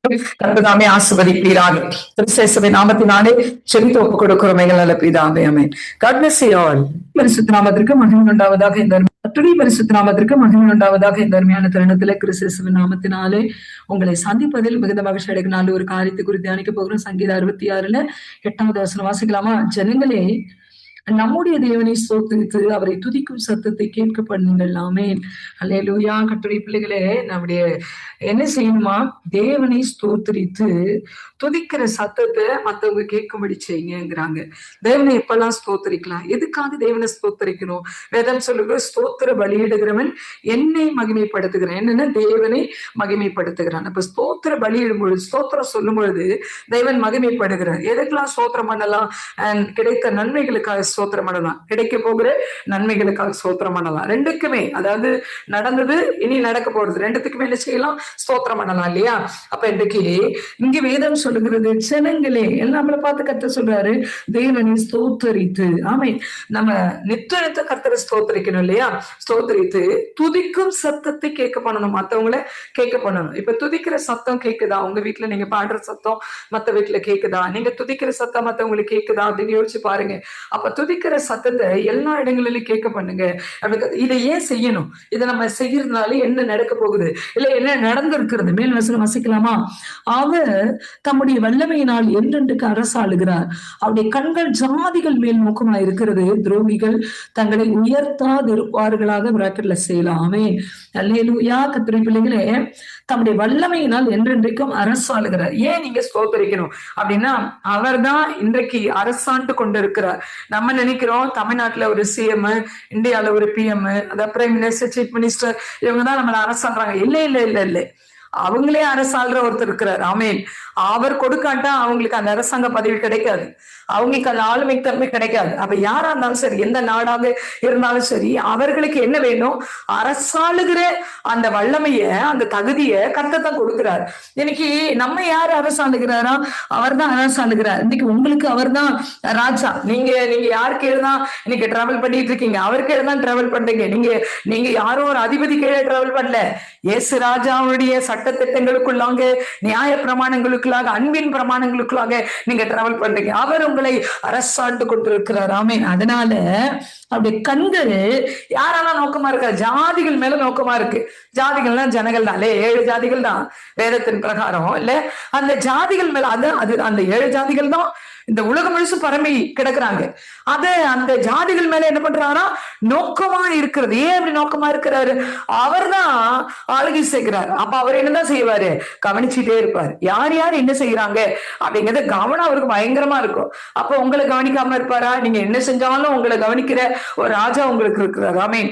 கர்த்ததாமே ஆசீர்வதிப்பீராக. கிறிஸ்து நாமத்தினாலே செபித்து ஒப்புக் கொடுக்கிறோம் எங்கள் நல்ல பிதாவே. ஆமென். God bless you all. பரிசுத்த நாமத்திற்கு மகிமை உண்டாவதாக. இந்த கர்த்தருடைய பரிசுத்த நாமத்திற்கு மகிமை உண்டாவதாக. இந்த அருமையான தருணத்திலே கிறிஸ்து நாமத்தினாலே உங்களை சந்திப்பதில் மிகுந்த மகிழ்ச்சி அடைகிற ஒரு காரியத்தை குறித்து தியானிக்க போகிறோம். சங்கீதம் 66 8வது வசனம் வாசிக்கலாமா? ஜனங்களே, நம்முடைய தேவனை ஸ்தோத்திரித்து அவரை துதிக்கும் சத்தத்தை கேட்க பண்ணுங்கள். ஆமென். அல்லேலூயா. கர்த்தருடைய பிள்ளைகளே, நம்முடைய என்ன செய்யணுமா? தேவனை ஸ்தோத்திரித்து துதிக்கிற சத்தத்தை மத்தவங்க கேட்கும்படி செய்யுங்கிறாங்க. தேவனை எப்பெல்லாம் ஸ்தோத்திரிக்கலாம்? எதுக்காக தேவனை ஸ்தோத்திரிக்கணும்? வேதம் சொல்லுங்க, ஸ்தோத்திர பலியிடுகிறவன் என்னை மகிமைப்படுத்துகிறான். என்னன்னா, தேவனை மகிமைப்படுத்துகிறான். அப்ப ஸ்தோத்திர பலியிடும் பொழுது, ஸ்தோத்திரம் சொல்லும் பொழுது தேவன் மகிமைப்படுகிறார். எதுக்கெல்லாம் ஸ்தோத்திரம் பண்ணலாம்? கிடைத்த நன்மைகளுக்காக ஸ்தோத்திரம் பண்ணலாம், கிடைக்க போகிற நன்மைகளுக்காக ஸ்தோத்திரம் பண்ணலாம். ரெண்டுக்குமே, அதாவது நடந்தது, இனி நடக்க போறது, ரெண்டுத்துக்குமே என்ன செய்யலாம்? ஸ்தோத்திரம் பண்ணலாம் இல்லையா? அப்ப இன்றைக்கு இங்க வேதம் சொல்லுகிறது, ஜனங்களே, எல்லாம் நம்மளை பார்த்து கர்த்தர் சொல்றாரு, தேவனை ஸ்தோத்தரித்து. ஆமை, நம்ம நித்தியத்தை கர்த்தரை ஸ்தோத்தரிக்கணும் இல்லையா? ஸ்தோத்தரித்து துதிக்கும் சத்தத்தை கேட்க பண்ணணும், மத்தவங்கள கேட்க பண்ணணும். இப்ப துதிக்கிற சத்தம் கேக்குதா? உங்க வீட்டுல நீங்க பாடுற சத்தம் மத்த வீட்டுல கேக்குதா? நீங்க துதிக்கிற சத்தம் மத்தவங்களுக்கு கேக்குதா அப்படின்னு யோசிச்சு பாருங்க. அப்ப துதிக்கிற சத்தத்தை எல்லா இடங்களிலும் கேட்க பண்ணுங்க. இதை ஏன் செய்யணும்? இதை நம்ம செய்யறதுனால என்ன நடக்க போகுது, இல்ல என்ன நடந்திருக்கிறது? மேல் வசனம் வசிக்கலாமா? அவர் தம்முடைய வல்லமையினால் என்றென்றுக்கு அரசாளுகிறார். அவருடைய கண்கள் ஜாதிகள் மேல் நோக்கமா இருக்கிறது, துரோகிகள் தங்களை உயர்த்தாதிருப்பார்களாக பிராக்கெட்ல செய்யலாமே. அல்லேலூயா. கர்த்தருடைய பிள்ளைகளே, தம்முடைய வல்லமையினால் என்றென்றைக்கும் அரசாளுகிறார். ஏன் நீங்க ஸ்தோத்தரிக்கணும் அப்படின்னா, அவர் தான் இன்றைக்கு அரசாண்டு கொண்டிருக்கிறார். நம்ம நினைக்கிறோம் தமிழ்நாட்டுல ஒரு சிஎம், இந்தியால ஒரு பிஎம், அதாவது பிரைம் மினிஸ்டர், சீஃப் மினிஸ்டர், இவங்கதான் நம்மள அரசாடுறாங்க. இல்ல இல்ல இல்ல இல்ல, அவங்களே அரசாள்ற ஒருத்தர் இருக்கிறார். ஆமேன். அவர் கொடுக்காட்டா அவங்களுக்கு அந்த அரசாங்க பதவி கிடைக்காது, அவங்களுக்கு அந்த ஆளுமை தன்மை கிடைக்காது. அப்ப யாரா இருந்தாலும் சரி, எந்த நாடாக இருந்தாலும் சரி, அவர்களுக்கு என்ன வேணும்? அரசாளுகிற அந்த வல்லமைய, அந்த தகுதியை கர்த்தர் கொடுக்கிறார். இன்னைக்கு நம்ம யாரு அரசாளுகிறாரா? அவர் தான் அரசாளுகிறார். இன்னைக்கு உங்களுக்கு அவர் தான் ராஜா. நீங்க யாருக்கு தான் இன்னைக்கு டிராவல் பண்ணிட்டு இருக்கீங்க? அவருக்கு தான் டிராவல் பண்றீங்க. நீங்க யாரும் ஒரு அதிபதி கீழே டிராவல் பண்ணல. இயேசு ராஜாவுடைய சட்ட திட்டங்களுக்குள்ளாக, நியாய பிரமாணங்களுக்குள்ளாக, அன்பின் பிரமாணங்களுக்குள்ளாக நீங்க டிராவல் பண்றீங்க. அவர் உங்களை அரசாண்டு கொண்டிருக்கிறார். ஆமென். அதனால அவருடைய கண்கள் யாரெல்லாம் நோக்கமா இருக்கா? ஜாதிகள் மேல நோக்கமா இருக்கு. ஜாதிகள்லாம் ஜனங்கள் தான், 7 ஜாதிகள் தான் வேதத்தின் பிரகாரம் இல்ல. அந்த ஜாதிகள் மேல அது அந்த 7 ஜாதிகள் தான் இந்த உலகம் முழுசும் பரம்பி கிடக்குறாங்க. அந்த ஜாதிகள் மேல என்ன பண்றாரா? நோக்கமா இருக்கிறது. ஏன் அப்படி நோக்கமா இருக்கிறாரு? அவர் தான் ஆளுகை செய்கிறார். அப்ப அவர் என்னதான் செய்வாரு? கவனிச்சுட்டே இருப்பார். யார் யார் என்ன செய்யறாங்க அப்படிங்கறது கவனம் அவருக்கு பயங்கரமா இருக்கும். அப்ப உங்களை கவனிக்காம இருப்பாரா? நீங்க என்ன செஞ்சாலும் உங்களை கவனிக்கிற ஒரு ராஜா உங்களுக்கு இருக்கிறார். ஆமென்.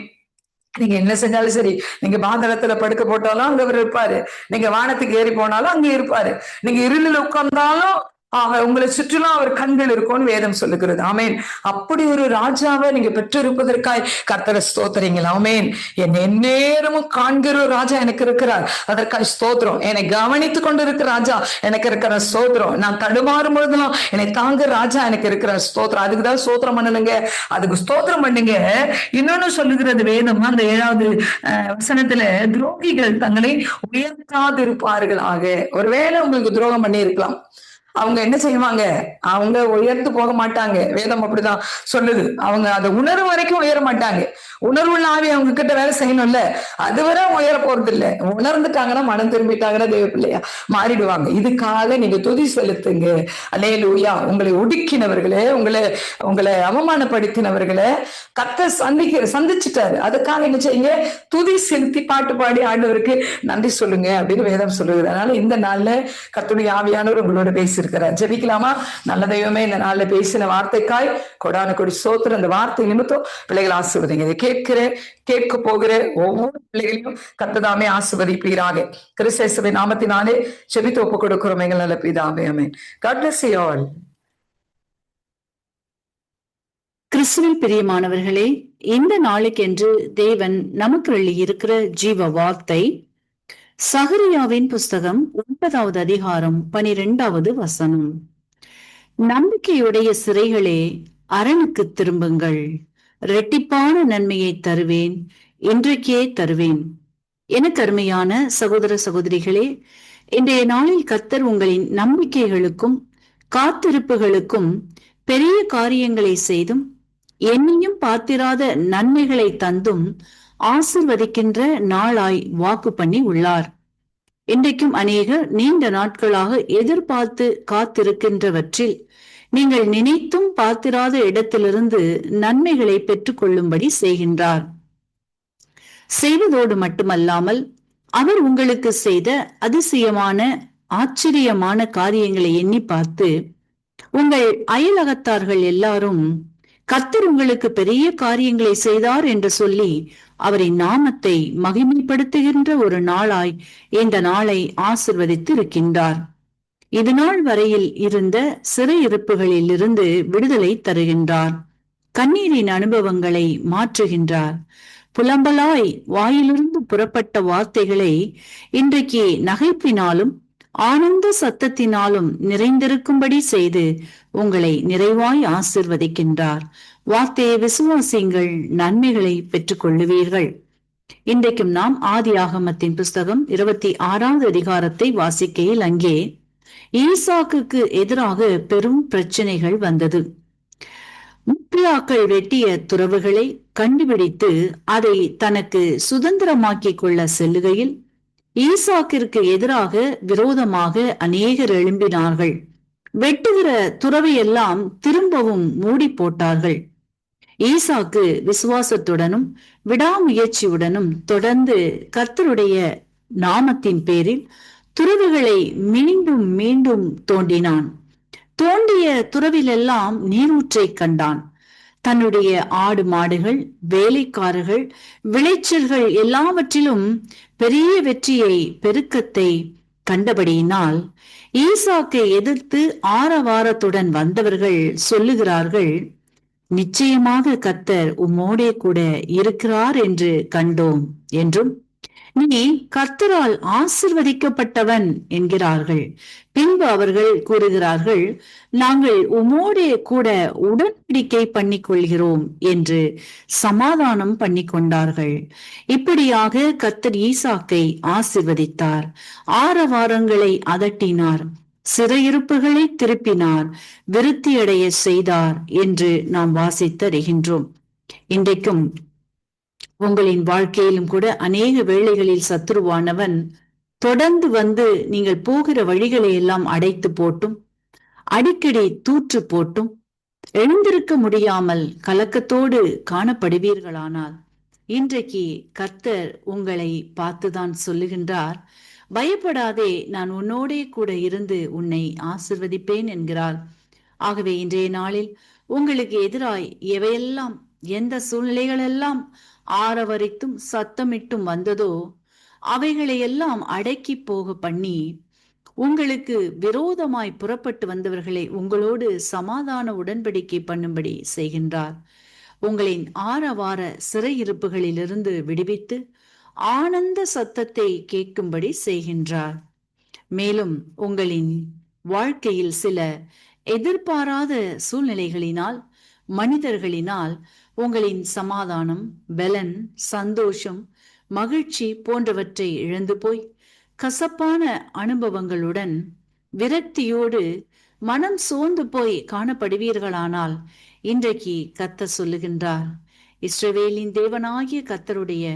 நீங்க என்ன செஞ்சாலும் சரி, நீங்க பாதளத்துல படுக்க போட்டாலும் அங்க அவர் இருப்பாரு, நீங்க வானத்துக்கு ஏறி போனாலும் அங்க இருப்பாரு, நீங்க இருளில் உட்கார்ந்தாலும் உங்களை சுற்றிலும் அவர் கண்கள் இருக்கும்னு வேதம் சொல்லுகிறது. ஆமேன். அப்படி ஒரு ராஜாவை நீங்க பெற்றிருப்பதற்காய் கர்த்தரை ஸ்தோத்திரீங்களா? ஆமேன். என் நேரமும் காண்கிற ஒரு ராஜா எனக்கு இருக்கிறார், அதற்காக ஸ்தோத்திரம். என்னை கவனித்து கொண்டு இருக்கிற ராஜா எனக்கு இருக்கிற ஸ்தோத்திரம். நான் தடுமாறும் பொழுதுலாம் என்னை தாங்குற ராஜா எனக்கு இருக்கிற ஸ்தோத்திரம். அதுக்குதான் ஸ்தோத்திரம் பண்ணணுங்க, அதுக்கு ஸ்தோத்திரம் பண்ணுங்க. இன்னொன்னு சொல்லுகிறது வேதம், அந்த 7வது வசனத்துல, துரோகிகள் தங்களை உயர்த்தாதிருப்பார்களாக. ஒருவேளை உங்களுக்கு துரோகம் பண்ணி இருக்கலாம், அவங்க என்ன செய்வாங்க? அவங்க உயர்ந்து போக மாட்டாங்க. வேதம் அப்படிதான் சொல்லுது. அவங்க அதை உணர்வு வரைக்கும் உயர மாட்டாங்க. உணர்வுள்ள ஆவி அவங்க கிட்ட வேலை செய்யணும்ல, அதுவரை உயர போறது இல்லை. உணர்ந்துட்டாங்கன்னா, மனம் திரும்பிட்டாங்கன்னா தேவ பிள்ளையா மாறிடுவாங்க. இதுக்காக நீங்க துதி செலுத்துங்க. அல்லேலூயா. உங்களை ஒடுக்கினவர்களே, உங்களை அவமானப்படுத்தினவர்களை கர்த்தர் சந்திச்சுட்டாரு. அதுக்காக என்ன செய்யுங்க? துதி செலுத்தி பாட்டு பாடி ஆண்டவருக்கு நன்றி சொல்லுங்க அப்படின்னு வேதம் சொல்லுது. அதனால இந்த நாள்ல கர்த்தருடைய ஆவியானவர் உங்களோட பேசி இருக்கிறார். ஜெபிக்கலாமா? நல்ல தெய்வமே, இந்த நாள்ல பேசின வார்த்தைக்காய் கொடான கொடி சோத்திரம். அந்த வார்த்தை நிமித்தம் பிள்ளைகள் ஆசீர்வதிங்க. இதை கேட்க போகிற ஒவ்வொரு பிள்ளைகளையும் கர்த்ததாமே ஆசீர்வதிப்பீராக. கிறிஸ்து நாமத்தினாலே ஜெபித்து ஒப்புக் கொடுக்கிறோம் எங்கள் நல்ல பிதாவே. ஆமென். God bless you all. கிறிஸ்துவில் பிரியமானவர்களே, இந்த நாளுக்கென்று தேவன் நமக்கு இருக்கிற ஜீவ வார்த்தை சகரியாவின் புஸ்தகம் 9வது அதிகாரம் 12வது வசனம். நம்பிக்கையுடைய சிறைகளே, அரணுக்கு திரும்புங்கள், இரட்டிப்பான நன்மையை தருவேன், இன்றைக்கே தருவேன். எனக்கு அருமையான சகோதர சகோதரிகளே, இன்றைய நாளில் கர்த்தர் உங்களின் நம்பிக்கைகளுக்கும் காத்திருப்புகளுக்கும் பெரிய காரியங்களை செய்தும் என்னையும் பார்த்திராத நன்மைகளை தந்தும் ஆசிர்வதிக்கின்ற நாளாய் வாக்கு பண்ணி உள்ளார். இன்றைக்கும் அநேகர் நீண்ட நாட்களாக எதிர்பார்த்து காத்திருக்கின்றவற்றில் நீங்கள் நினைத்தும் பார்த்திராத இடத்திலிருந்து நன்மைகளை பெற்றுக் கொள்ளும்படி செய்கின்றார். செய்வதோடு மட்டுமல்லாமல் அவர் உங்களுக்கு செய்த அதிசயமான ஆச்சரியமான காரியங்களை எண்ணி பார்த்து உங்கள் அயலகத்தார்கள் எல்லாரும் கர்த்தர் உங்களுக்கு பெரிய காரியங்களை செய்தார் என்று சொல்லி அவரின் நாமத்தை மகிமைப்படுத்துகின்ற ஒரு நாளாய் இந்த நாளை ஆசிர்வதித்து இருக்கின்றார். இது நாள் வரையில் இருந்த சிறையிருப்புகளில் இருந்து விடுதலை தருகின்றார். கண்ணீரின் அனுபவங்களை மாற்றுகின்றார். புலம்பலாய் வாயிலிருந்து புறப்பட்ட வார்த்தைகளை இன்றைக்கு நகைப்பினாலும் ஆனந்த சத்தத்தினாலும் நிறைந்திருக்கும்படி செய்து உங்களை நிறைவாய் ஆசிர்வதிக்கின்றார். வார்த்தையை விசுவாசியுங்கள், நன்மைகளை பெற்றுக் கொள்ளுவீர்கள். இன்றைக்கும் நாம் ஆதியாகமத்தின் புஸ்தகம் 26வது அதிகாரத்தை வாசிக்கையில் அங்கே ஈசாக்குக்கு எதிராக பெரும் பிரச்சனைகள் வந்தது. முப்பியாக்கள் வெட்டிய துறவுகளை கண்டுபிடித்து அதை தனக்கு சுதந்திரமாக்கிக் கொள்ள செல்லுகையில் ஈசாக்கிற்கு எதிராக விரோதமாக அநேகர் எழும்பினார்கள். வெட்டுகிற துறவையெல்லாம் திரும்பவும் மூடி போட்டார்கள். ஈசாக்கு விசுவாசத்துடனும் விடாமுயற்சியுடனும் தொடர்ந்து கர்த்தருடைய நாமத்தின் பேரில் துறவுகளை மீண்டும் மீண்டும் தோண்டினான். தோண்டிய துறவிலெல்லாம் நீரூற்றை கண்டான். தன்னுடைய ஆடு மாடுகள், வேலைக்காரர்கள், விளைச்சல்கள் எல்லாவற்றிலும் பெரிய வெற்றியை, பெருக்கத்தை கண்டபடியினால் ஈசாக்கை எதிர்த்து ஆரவாரத்துடன் வந்தவர்கள் சொல்லுகிறார்கள், நிச்சயமாக கர்த்தர் உம்மோடே கூட இருக்கிறார் என்று கண்டோம் என்றும் நீ கர்த்தரால் ஆசிர்வதிக்கப்பட்டவன் என்கிறார்கள். பின்பு அவர்கள் கூறுகிறார்கள், நாங்கள் உம்மோடே கூட உடன்படிக்கை பண்ணிக் கொள்கிறோம் என்று சமாதானம் பண்ணி கொண்டார்கள். இப்படியாக கர்த்தர் ஈசாக்கை ஆசிர்வதித்தார். ஆரவாரங்களை அதட்டினார், சிறையிருப்புகளை திருப்பினார், விருத்தியடைய செய்தார் என்று நாம் வாசித்தறிகின்றோம். இன்றைக்கும் உங்களின் வாழ்க்கையிலும் கூட அநேக வேளைகளில் சத்துருவானவன் தொடர்ந்து வந்து நீங்கள் போகிற வழிகளை எல்லாம் அடைத்து போட்டும் அடிக்கடி தூற்று போட்டும் எழுந்திருக்க முடியாமல் கலக்கத்தோடு காணப்படுவீர்களானால் இன்றைக்கு கர்த்தர் உங்களை பார்த்துதான் சொல்லுகின்றார், பயப்படாதே, நான் உன்னோடே கூட இருந்து உன்னை ஆசிர்வதிப்பேன் என்கிறார். ஆகவே இன்றைய நாளில் உங்களுக்கு எதிராய் எவையெல்லாம், எந்த சூழ்நிலைகளெல்லாம் ஆரவரித்தும் சத்தமிட்டும் வந்ததோ அவைகளை எல்லாம் அடக்கி போக பண்ணி உங்களுக்கு விரோதமாய் புறப்பட்டு வந்தவர்களை உங்களோடு சமாதான உடன்படிக்கை பண்ணும்படி செய்கின்றார். உங்களின் ஆரவார சிறையிருப்புகளிலிருந்து விடுவித்து ஆனந்த சத்தத்தை கேட்கும்படி செய்கின்றார். மேலும் உங்களின் வாழ்க்கையில் சில எதிர்பாராத சூழ்நிலைகளினால், மனிதர்களினால் உங்களின் சமாதானம், பலன், சந்தோஷம், மகிழ்ச்சி போன்றவற்றை இழந்து போய் கசப்பான அனுபவங்களுடன் விரக்தியோடு மனம் சோர்ந்து போய் காணப்படுவீர்களானால் இன்றைக்கு கர்த்தர் சொல்லுகின்றார், இஸ்ரவேலின் தேவனாகிய கர்த்தருடைய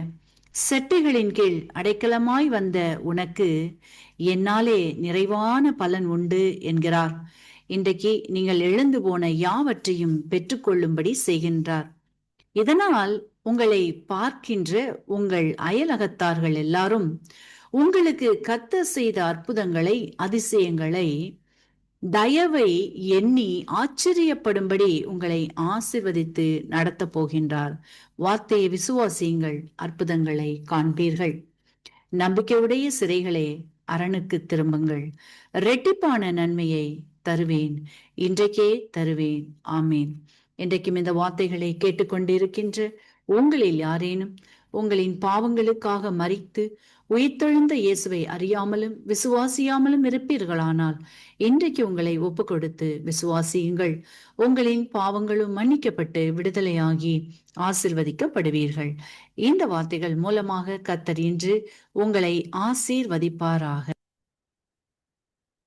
செட்டைகளின் கீழ் அடைக்கலமாய் வந்த உனக்கு என்னாலே நிறைவான பலன் உண்டு என்கிறார். இன்றைக்கு நீங்கள் இழந்து போன யாவற்றையும் பெற்றுக்கொள்ளும்படி செய்கின்றார். இதனால் உங்களை பார்க்கின்ற உங்கள் அயலகத்தார்கள் எல்லாரும் உங்களுக்கு கர்த்தர் செய்த அற்புதங்களை, அதிசயங்களை, தயவை எண்ணி ஆச்சரியப்படும்படி உங்களை ஆசிர்வதித்து நடத்த போகின்றார். வார்த்தையை விசுவாசியுங்கள், அற்புதங்களை காண்பீர்கள். நம்பிக்கையுடைய சிறைகளே, அரணுக்கு திரும்புங்கள், இரட்டிப்பான நன்மையை தருவேன், இன்றைக்கே தருவேன். ஆமேன். இன்றைக்கும் இந்த வார்த்தைகளை கேட்டுக்கொண்டிருக்கின்ற உங்களில் யாரேனும் உங்களின் பாவங்களுக்காக மரித்து உயிர்த்தெழுந்த இயேசுவை அறியாமலும் விசுவாசியாமலும் இருப்பீர்களானால் இன்றைக்கு உங்களை ஒப்பு கொடுத்து விசுவாசியுங்கள். உங்களின் பாவங்களும் மன்னிக்கப்பட்டு விடுதலையாகி ஆசிர்வதிக்கப்படுவீர்கள். இந்த வார்த்தைகள் மூலமாக கர்த்தர் இன்று உங்களை ஆசீர்வதிப்பாராக.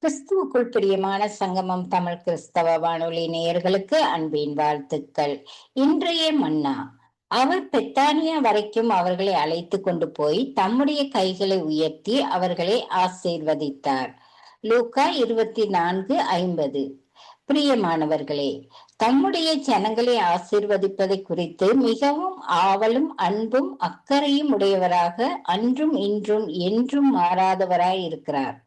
கிறிஸ்துவுக்குள் பிரியமான சங்கமம் தமிழ் கிறிஸ்தவ வானொலி நேயர்களுக்கு அன்பின் வாழ்த்துக்கள். இன்றைய மன்னா. அவர் பெத்தானியா வரைக்கும் அவர்களை அழைத்து கொண்டு போய் தம்முடைய கைகளை உயர்த்தி அவர்களை ஆசீர்வதித்தார். லூக்கா 24:50. பிரியமானவர்களே, தம்முடைய ஜனங்களை ஆசீர்வதிப்பதை குறித்து மிகவும் ஆவலும் அன்பும் அக்கறையும் உடையவராக அன்றும் இன்றும் என்றும் மாறாதவராய் இருக்கிறார்.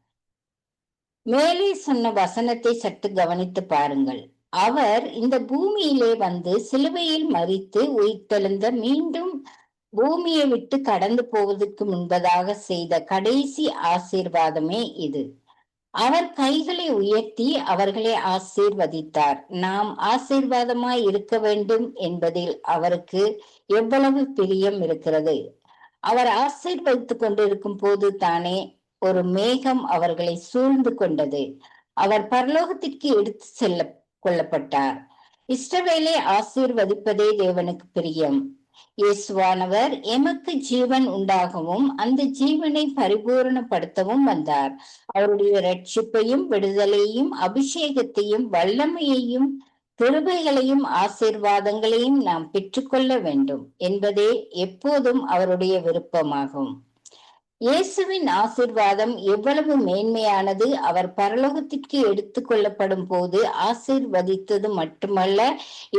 மேலே சொன்ன வசனத்தை சற்று கவனித்து பாருங்கள். அவர் இந்த பூமியிலே வந்து சிலுவையில் மரித்து உயிர்த்தெழுந்த மீண்டும் பூமியை விட்டு கடந்து போவதற்கு முன்பதாக செய்த கடைசி ஆசீர்வாதமே இது. அவர் கைகளை உயர்த்தி அவர்களை ஆசீர்வதித்தார். நாம் ஆசீர்வாதமாய் இருக்க வேண்டும் என்பதில் அவருக்கு எவ்வளவு பிரியம் இருக்கிறது. அவர் ஆசீர்வதித்துக் கொண்டிருக்கும் போது தானே ஒரு மேகம் அவர்களை சூழ்ந்து கொண்டது. அவர் பரலோகத்திற்கு எடுத்து செல்ல கொள்ளப்பட்டார். இஸ்ரவேலை ஆசீர்வதிப்பதே தேவனுக்கு பிரியம். இயேசுவானவர் எமக்கு ஜீவன் உண்டாகவும் அந்த ஜீவனை பரிபூரணப்படுத்தவும் வந்தார். அவருடைய ரட்சிப்பையும் விடுதலையும் அபிஷேகத்தையும் வல்லமையையும் கிருபைகளையும் ஆசீர்வாதங்களையும் நாம் பெற்றுக்கொள்ள வேண்டும் என்பதே எப்போதும் அவருடைய விருப்பமாகும். இயேசுவின் ஆசீர்வாதம் எவ்வளவு மேன்மையானது! அவர் பரலோகத்திற்கு எடுத்து கொள்ளப்படும் போது ஆசீர்வதித்தது மட்டுமல்ல,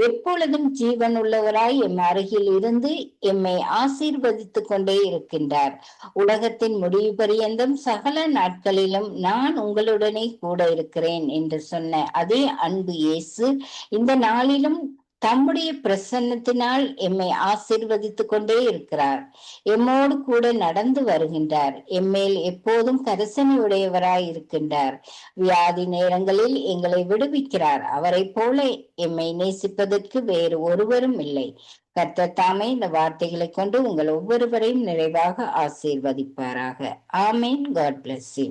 எப்பொழுதும் ஜீவன் உள்ளவராய் எம் அருகில் இருந்து எம்மை ஆசீர்வதித்து கொண்டே இருக்கின்றார். உலகத்தின் முடிவு பரியந்தம் சகல நாட்களிலும் நான் உங்களுடனே கூட இருக்கிறேன் என்று சொன்ன அதே அன்பு இயேசு இந்த நாளிலும் தம்முடைய பிரசன்னத்தினால் எம்மை ஆசீர்வதித்து கொண்டே இருக்கிறார். எம்மோடு கூட நடந்து வருகின்றார். எம்மேல் எப்போதும் கரிசனையுடையவராய் இருக்கின்றார். வியாதி நேரங்களில் எங்களை விடுவிக்கிறார். அவரை போல எம்மை நேசிப்பதற்கு வேறு ஒருவரும் இல்லை. கர்த்தர் தாமே இந்த வார்த்தைகளை கொண்டு உங்கள் ஒவ்வொருவரையும் நிறைவாக ஆசீர்வதிப்பாராக. ஆமேன். God bless you.